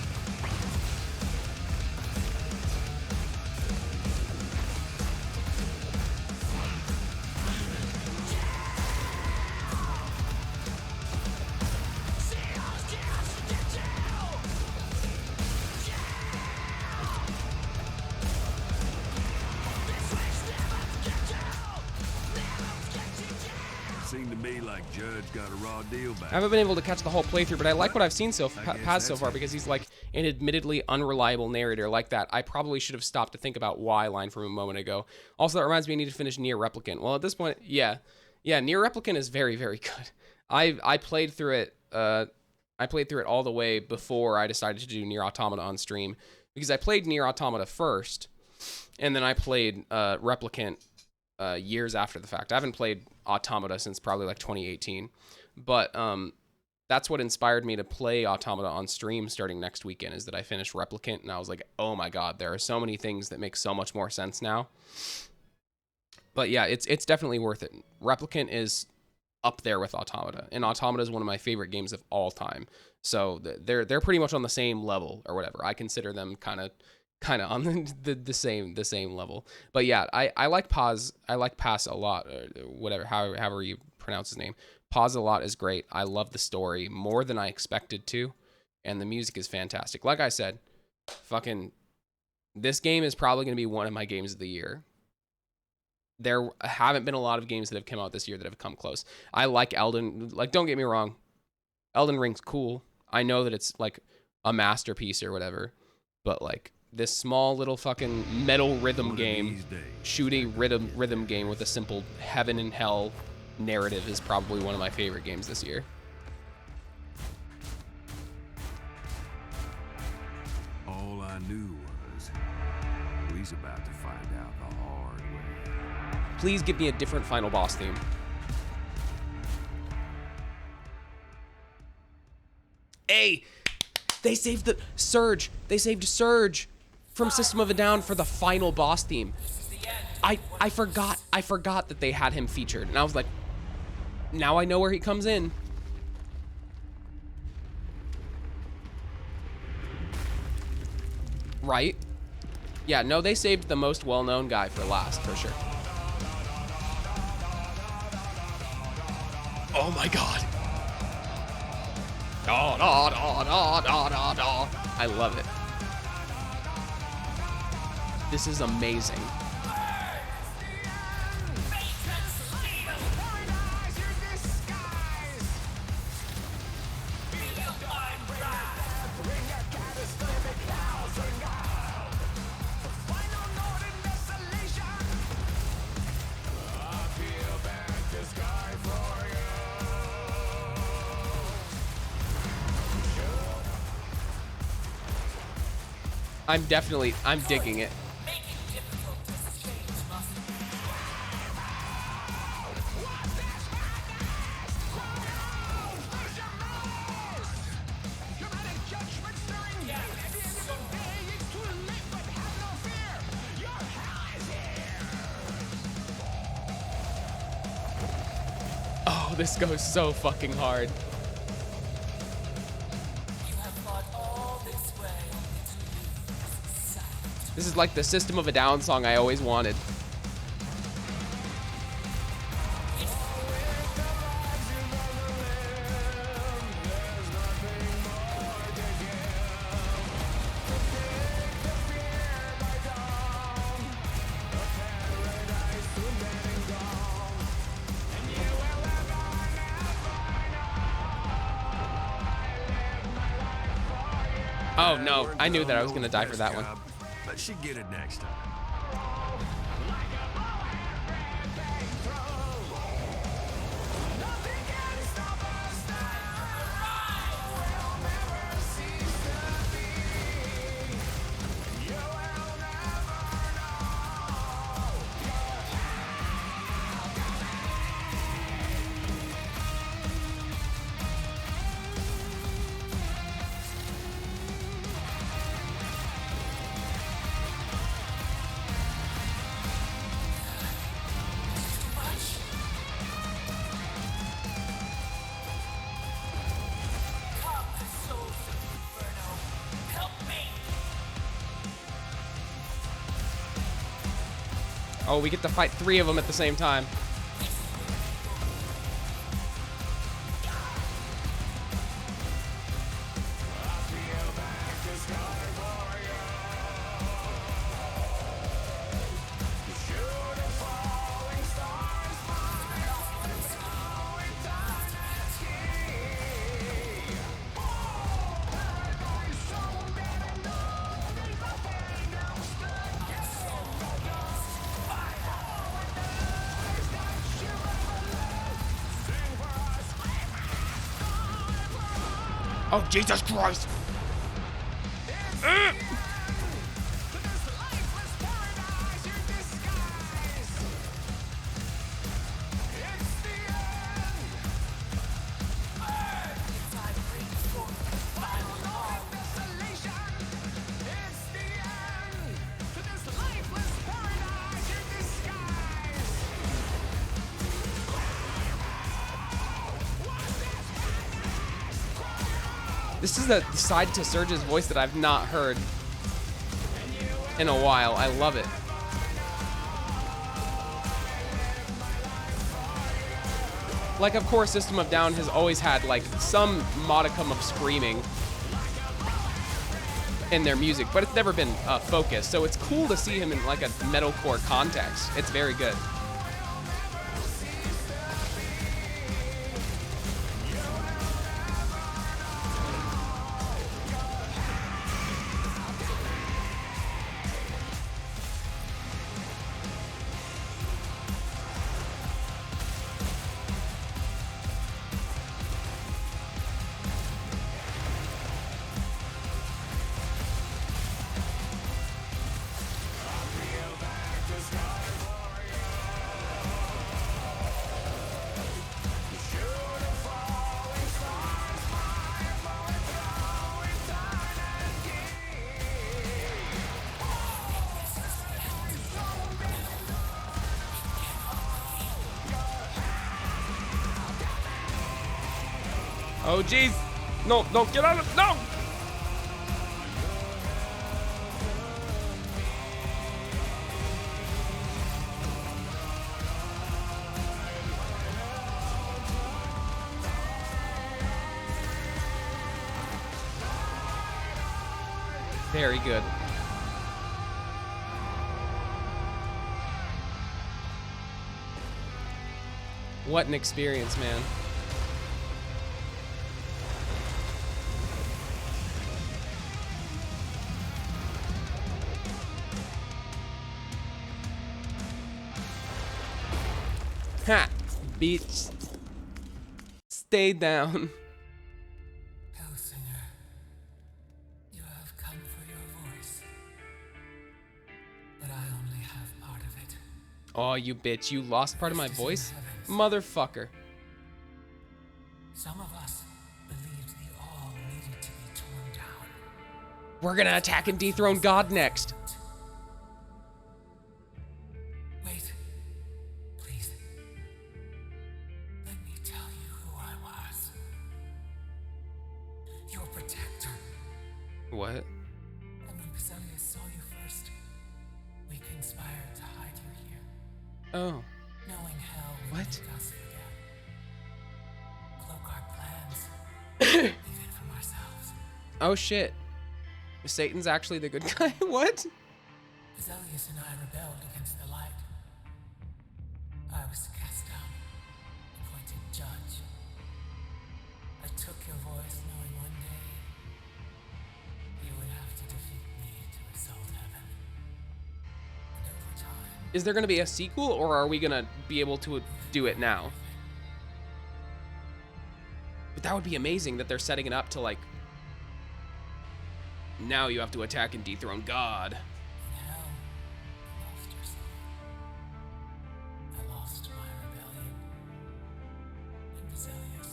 Seemed to me like Judge got a raw deal back. I haven't been able to catch the whole playthrough, but I like what I've seen Paz so far, because he's like an admittedly unreliable narrator like that. I probably should have stopped to think about why line from a moment ago. Also, that reminds me I need to finish Nier Replicant. Well, at this point, yeah, Nier Replicant is very, very good. I played through it. I played through it all the way before I decided to do Nier Automata on stream, because I played Nier Automata first, and then I played Replicant years after the fact. I haven't played Automata since probably like 2018, but that's what inspired me to play Automata on stream starting next weekend, is that I finished Replicant, and I was like, oh my god, there are so many things that make so much more sense now. But yeah, it's definitely worth it. Replicant is up there with Automata, and Automata is one of my favorite games of all time. So they're pretty much on the same level or whatever. I consider them kind of on the same level. But yeah, I like Paz. I like Paz a lot. Whatever, however you pronounce his name. Paz a lot is great. I love the story more than I expected to, and the music is fantastic. Like I said, fucking This game is probably going to be one of my games of the year. There haven't been a lot of games that have come out this year that have come close. I like Elden, like, don't get me wrong. Elden Ring's cool. I know that it's like a masterpiece or whatever, but like this small little fucking metal rhythm game, shooty rhythm game with a simple heaven and hell narrative is probably one of my favorite games this year. All I knew was we's about to find out the hard way. Please give me a different final boss theme. Hey, they saved the Surge. They saved Surge from System of a Down for the final boss theme. I forgot that they had him featured, and I was like, now I know where he comes in. Right? Yeah, no, they saved the most well-known guy for last, for sure. Oh my god. I love it. This is amazing. I'm digging it. Oh, this goes so fucking hard. This is like the System of a Down song I always wanted. Oh no, I knew that I was gonna die for that one. But she get it next time. Oh, we get to fight 3 of them at the same time. Oh, Jesus Christ! This is the side to Surge's voice that I've not heard in a while. I love it. Like, of course, System of Down has always had, like, some modicum of screaming. in their music, but it's never been focused. So it's cool to see him in like a metalcore context. It's very good. Oh, jeez. No, no, get out of... No! Very good. What an experience, man. Ha! Bitch. Stay down. Hellsinger, you have come for your voice. But I only have part of it. Oh, you bitch. You lost part of my voice? Motherfucker. Some of us believed the all needed to be torn down. We're gonna attack and dethrone God next. Wait, please. Let me tell you who I was. Your protector. What? And when Basilius saw you first, we conspired to hide you here, Oh. knowing hell would What? make us forget. Cloak our plans, even from ourselves. Oh shit. Satan's actually the good guy? What? Basilius and I rebelled against the light. I was cast down, appointed judge. I took your voice, knowing one day you would have to defeat me to assault heaven. And over time, Is there gonna be a sequel, or are we gonna be able to do it now? But that would be amazing that they're setting it up to like, now you have to attack and dethrone God. in hell, you lost yourself. I lost my rebellion. And Basilius,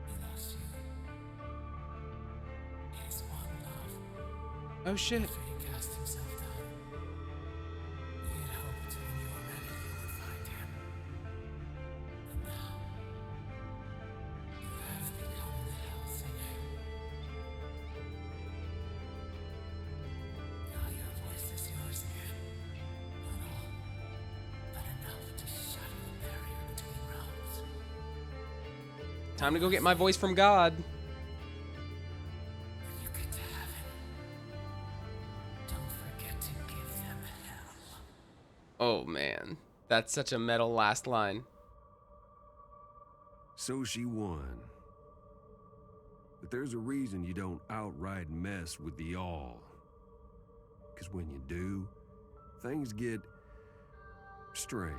he lost you. His one love. Oh shit. After he cast himself down, we had hoped when you were ready you would find him. But now, you have become the Hellsinger. Now your voice is yours again. Not all, but enough to shatter the barrier between realms. Time to go get my voice from God. When you get to heaven, don't forget to give them hell. Oh man. That's such a metal last line. So she won. But there's a reason you don't outright mess with the all. Because when you do, things get strange.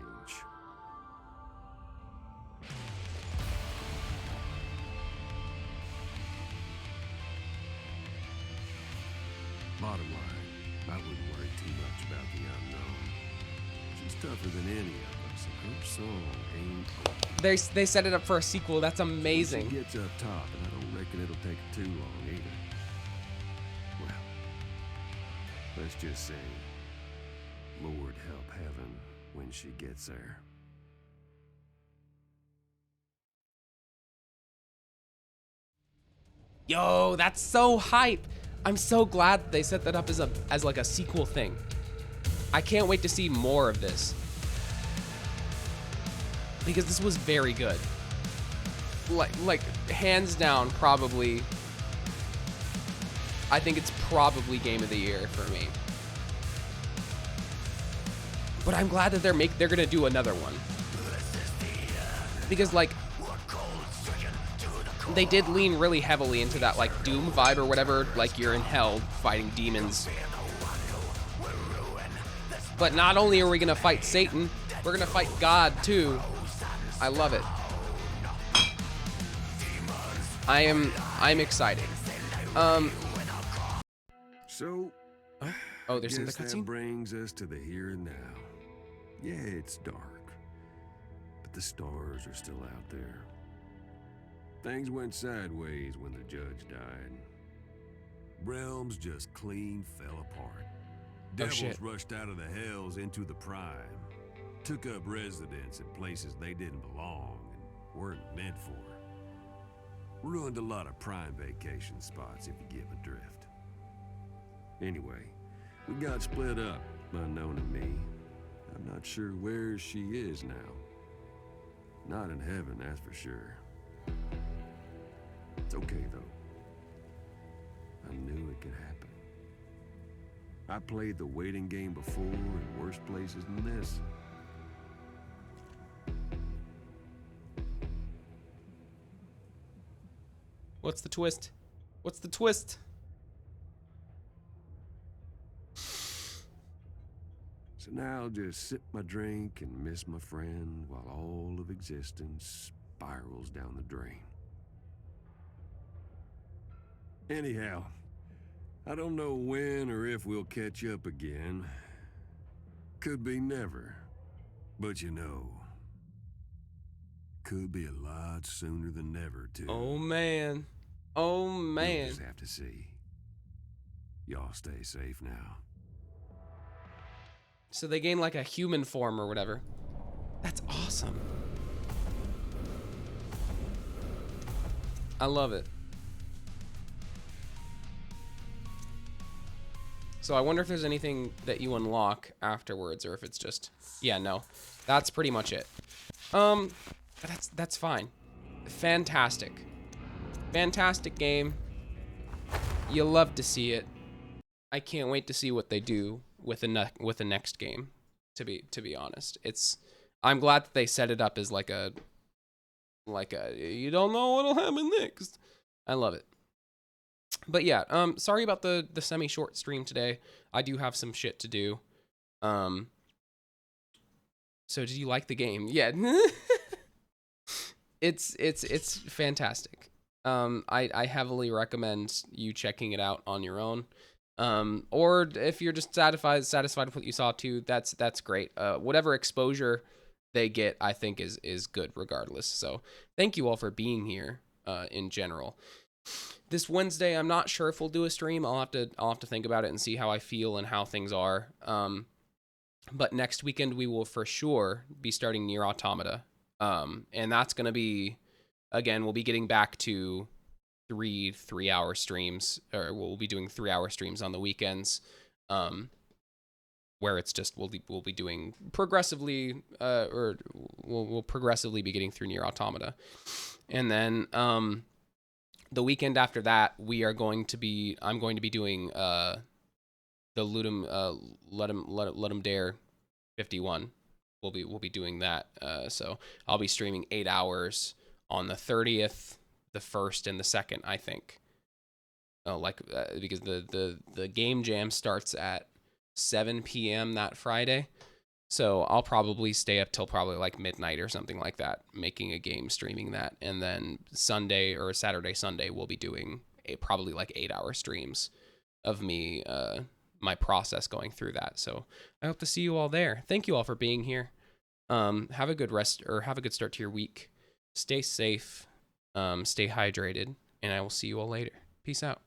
Bottom line, I wouldn't worry too much about the unknown. She's tougher than any of us, and her song ain't... They set it up for a sequel. That's She amazing. gets up top, and I don't reckon it'll take too long either. Well, let's just say, Lord help heaven when she gets there. Yo, that's so hype. I'm so glad they set that up as like a sequel thing. I can't wait to see more of this. Because this was very good. Like hands down, probably I think it's probably game of the year for me. But I'm glad that they're gonna do another one. Because like they did lean really heavily into that like Doom vibe or whatever, like you're in hell fighting demons. But not only are we gonna fight Satan, we're gonna fight God too. I love it. I'm excited. So, Oh, there's another guess that cutscene? brings us to the here and now. Yeah, it's dark, but the stars are still out there. Things went sideways when the judge died. Realms just clean fell apart. Devils shit. rushed out of the hells into the prime, took up residence in places they didn't belong and weren't meant for. Ruined a lot of prime vacation spots, if you get my drift. Anyway, we got split up, unknown to me. I'm not sure where she is now. Not in heaven, that's for sure. It's okay, though. I knew it could happen. I played the waiting game before in worse places than this. What's the twist? What's the twist? So now I'll just sip my drink and miss my friend while all of existence spirals down the drain. Anyhow, I don't know when or if we'll catch up again. Could be never. But you know, could be a lot sooner than never, too. Oh man. Oh We'll man. just have to see. Y'all stay safe now. So they gain like a human form or whatever. That's awesome. I love it. So I wonder if there's anything that you unlock afterwards, or if it's just, yeah, no, that's pretty much it. That's fine. Fantastic. Fantastic game. You love to see it. I can't wait to see what they do with the next game. To be honest, I'm glad that they set it up as like a you don't know what'll happen next. I love it. But yeah, sorry about the semi-short stream today. I do have some shit to do. So did you like the game? Yeah. It's fantastic. I heavily recommend you checking it out on your own. Or if you're just satisfied with what you saw too, that's great. Whatever exposure they get, I think is good regardless. So thank you all for being here, in general. This Wednesday, I'm not sure if we'll do a stream. I'll have to think about it and see how I feel and how things are. But next weekend we will for sure be starting Nier Automata. And that's gonna be, again, we'll be getting back to 3-hour streams, or we'll be doing 3-hour streams on the weekends, where it's just we'll be doing progressively, or we'll progressively be getting through Nier Automata, and then the weekend after that I'm going to be doing the Let 'em Dare 51. We'll be doing that. So I'll be streaming 8 hours on the 30th, the 1st, and the 2nd, I think. Because the game jam starts at 7 p.m. that Friday. So I'll probably stay up till probably like midnight or something like that, making a game, streaming that. And then Sunday or Saturday, Sunday, we'll be doing probably like 8-hour streams of me, my process going through that. So I hope to see you all there. Thank you all for being here. Have a good rest, or have a good start to your week. Stay safe, stay hydrated, and I will see you all later. Peace out.